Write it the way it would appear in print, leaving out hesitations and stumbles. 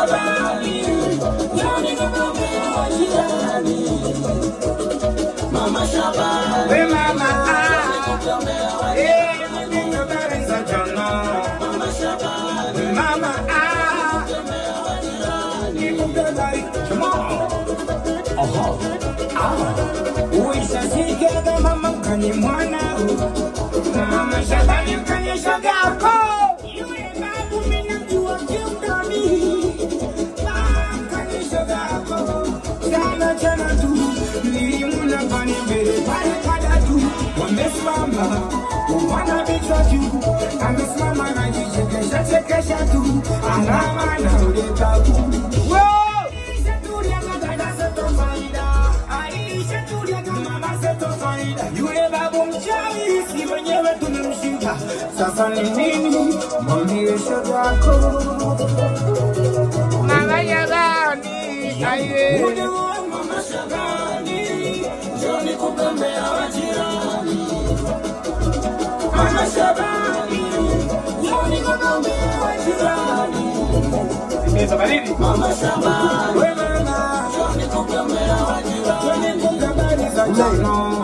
Shabani, yani kugombea wajirani. Mama Shabani, we mama Mama Shabani, mama uishasikia mama mkani mwana Mama Shabani mkani shogako yule babu minajua kiundani mkani shogako jana jana tu nilimuna kani mbele pale kada tu wamesimama wana vichwa juu amesimama na jichekesha chekesha tu alama na uleta ku yule babu mchawi si mwenyewe tumemshika sasa ni nini mwambie shogako Mama Shabani aye Mama Shabani, njoni kugombea wajirani. Mama Shabani, njoni kugombea wajirani. Mama Shabani, we mama njoni kugombea wajirani. twende kukabali za jana